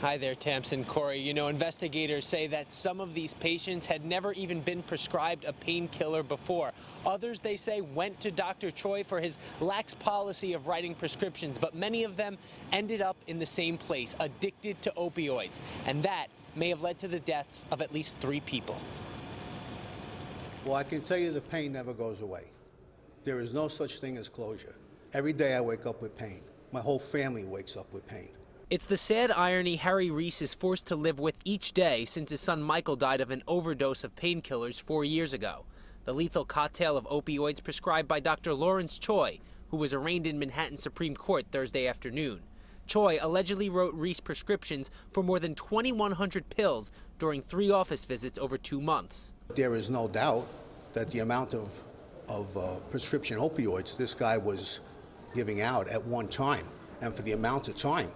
Hi there, Tamsin, Corey. You know, investigators say that some of these patients had never even been prescribed a painkiller before. Others, they say, went to Dr. Choy for his lax policy of writing prescriptions, but many of them ended up in the same place, addicted to opioids. And that may have led to the deaths of at least 3 people. Well, I can tell you the pain never goes away. There is no such thing as closure. Every day I wake up with pain. My whole family wakes up with pain. It's the sad irony Harry Reese is forced to live with each day since his son Michael died of an overdose of painkillers 4 years ago. The lethal cocktail of opioids prescribed by Dr. Lawrence Choy, who was arraigned in Manhattan Supreme Court Thursday afternoon. Choy allegedly wrote Reese prescriptions for more than 2,100 pills during 3 office visits over 2 months. There is no doubt that the amount of prescription opioids this guy was giving out at one time, and for the amount of time,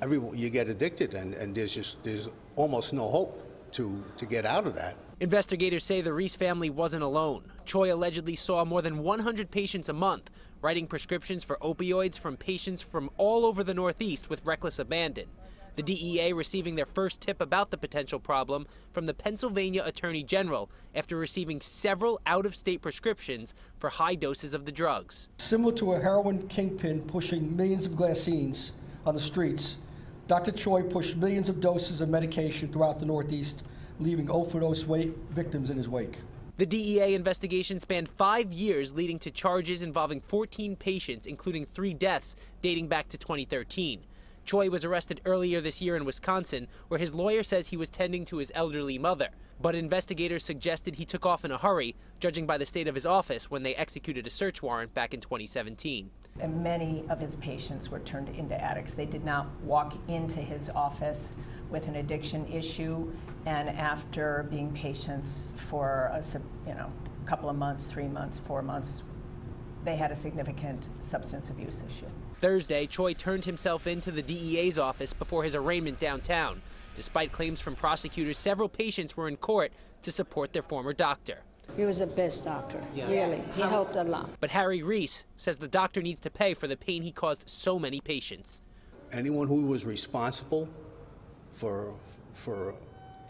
you get addicted, and there's almost no hope to get out of that. Investigators say the Reese family wasn't alone. Choy allegedly saw more than 100 patients a month, writing prescriptions for opioids from patients from all over the Northeast with reckless abandon. The DEA receiving their first tip about the potential problem from the Pennsylvania Attorney General after receiving several out-of-state prescriptions for high doses of the drugs. Similar to a heroin kingpin pushing millions of glassines on the streets, Dr. Choy pushed millions of doses of medication throughout the Northeast, leaving overdose victims in his wake. The DEA investigation spanned 5 years, leading to charges involving 14 patients, including 3 deaths dating back to 2013. Choy was arrested earlier this year in Wisconsin, where his lawyer says he was tending to his elderly mother. But investigators suggested he took off in a hurry, judging by the state of his office when they executed a search warrant back in 2017. And many of his patients were turned into addicts. They did not walk into his office with an addiction issue, and after being patients for a couple of months, 3 months, 4 months, they had a significant substance abuse issue. Thursday, Choy turned himself into the DEA's office before his arraignment downtown. Despite claims from prosecutors, several patients were in court to support their former doctor. He was the best doctor, really. He helped a lot. But Harry Reese says the doctor needs to pay for the pain he caused so many patients. Anyone who was responsible for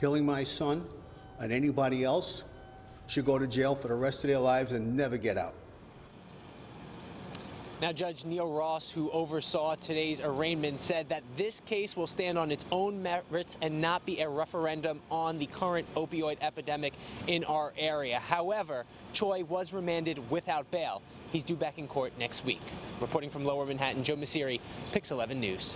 killing my son and anybody else should go to jail for the rest of their lives and never get out. Now, Judge Neil Ross, who oversaw today's arraignment, said that this case will stand on its own merits and not be a referendum on the current opioid epidemic in our area. However, Choy was remanded without bail. He's due back in court next week. Reporting from Lower Manhattan, Joe Masiri, Pix 11 News.